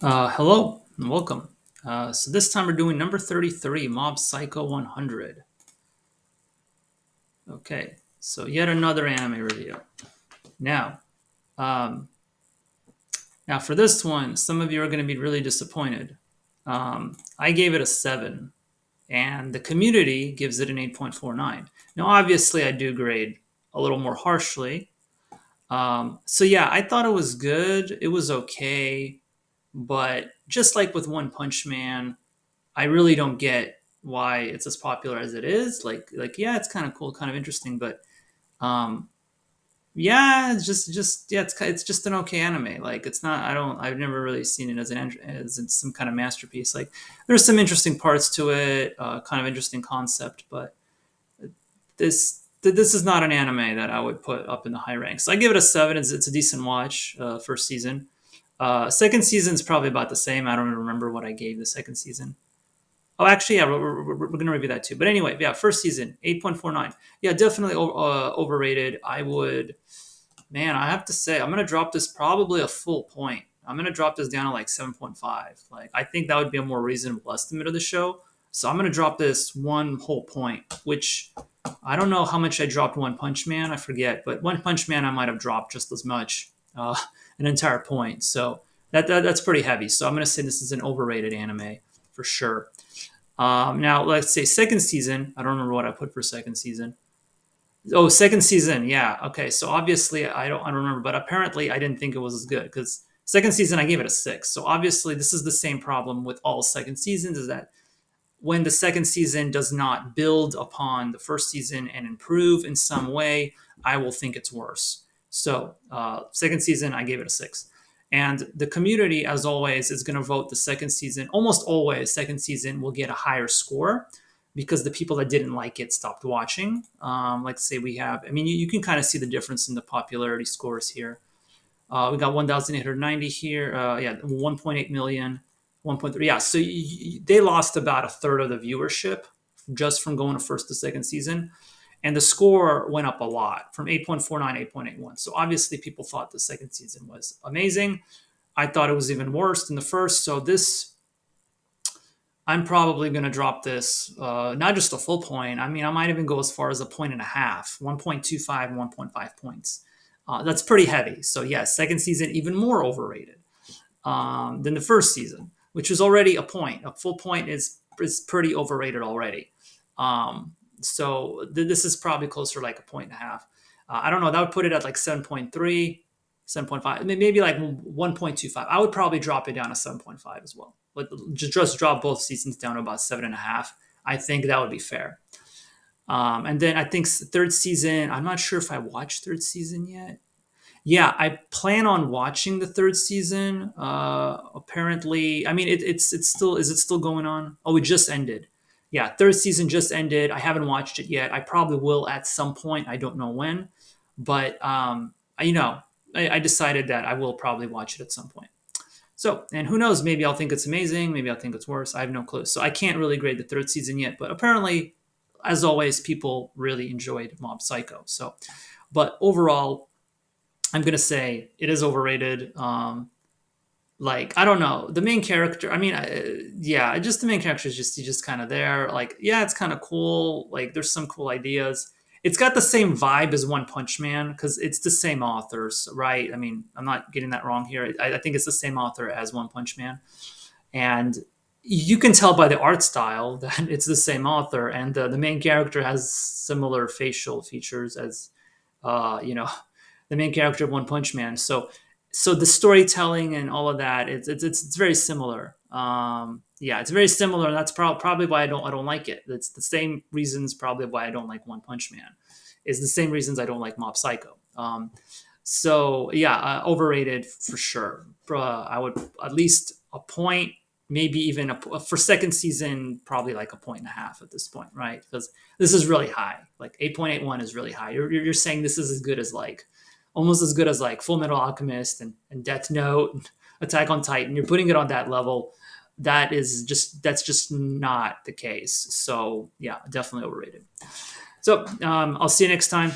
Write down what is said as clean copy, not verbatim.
Hello and welcome. So this time we're doing number 33, Mob Psycho 100. Okay, so yet another anime review. Now, um, now for this one, some of you are going to be really disappointed. I gave it a 7, and the community gives it an 8.49. Now, obviously, I do grade a little more harshly. So yeah, I thought it was good. It was okay, but just like with One Punch Man, I really don't get why it's as popular as it is. Like yeah, it's kind of cool, kind of interesting, but um, yeah, it's just yeah, it's just an okay anime. Like it's not. I've never really seen it as some kind of masterpiece. Like there's some interesting parts to it, kind of interesting concept, but this is not an anime that I would put up in the high ranks. So I give it a 7. It's a decent watch. First season. Second season is probably about the same. I don't remember what I gave the second season. Oh, actually, yeah, we're going to review that too. But anyway, yeah, first season, 8.49. Yeah, definitely overrated. Man, I have to say, I'm going to drop this probably a full point. I'm going to drop this down to like 7.5. Like, I think that would be a more reasonable estimate of the show. So I'm going to drop this one whole point, which I don't know how much I dropped One Punch Man. I forget. But One Punch Man, I might have dropped just as much, an entire point. So that's pretty heavy. So I'm going to say this is an overrated anime for sure. Now, let's say second season. I don't remember what I put for second season. Oh, second season. Yeah. Okay. So obviously, I don't remember, but apparently, I didn't think it was as good because second season I gave it a 6. So obviously, this is the same problem with all second seasons: is that when the second season does not build upon the first season and improve in some way, I will think it's worse. So, second season, I gave it a 6. And the community, as always, is going to vote the second season. Almost always, second season will get a higher score because the people that didn't like it stopped watching. Like, say, we have, I mean, you can kind of see the difference in the popularity scores here. We got 1,890 here. Yeah, 1.8 million, 1.3. Yeah, so they lost about a third of the viewership just from going to first to second season. And the score went up a lot from 8.49 8.81. So obviously, people thought the second season was amazing. I thought it was even worse than the first. So I'm probably going to drop this, not just a full point. I mean, I might even go as far as a point and a half, 1.25, 1.5 points. That's pretty heavy. So, yes, second season, even more overrated than the first season, which was already a point. A full point is pretty overrated already. This is probably closer to like a point and a half. I don't know. That would put it at like 7.3, 7.5, maybe like 1.25. I would probably drop it down to 7.5 as well. But just drop both seasons down to about 7.5. I think that would be fair. And then I think third season, I'm not sure if I watched third season yet. Yeah, I plan on watching the third season. Apparently, I mean, it's still, is it still going on? Oh, it just ended. Yeah, third season just ended. I haven't watched it yet. I probably will at some point. I don't know when, but I decided that I will probably watch it at some point. So, and who knows? Maybe I'll think it's amazing. Maybe I'll think it's worse. I have no clue. So I can't really grade the third season yet. But apparently, as always, people really enjoyed Mob Psycho. So, but overall, I'm gonna say it is overrated. Like I don't know the main character. I mean, yeah, just the main character is just he's just kind of there. Like yeah, it's kind of cool. Like there's some cool ideas. It's got the same vibe as One Punch Man because it's the same authors, right? I mean, I'm not getting that wrong here. I think it's the same author as One Punch Man, and you can tell by the art style that it's the same author, and the main character has similar facial features as you know the main character of One Punch Man. So the storytelling and all of that, it's very similar. Yeah, it's very similar, and that's probably why I don't like it. It's the same reasons probably why I don't like One Punch Man. Is the same reasons I don't like Mob Psycho. So yeah, overrated for sure. I would at least a point, maybe even for second season, probably like a point and a half at this point, right? Because this is really high. Like 8.81 is really high. You're saying this is as good as like almost as good as like Full Metal Alchemist and Death Note and Attack on Titan. You're putting it on that level. That's just not the case. So yeah, definitely overrated. So I'll see you next time.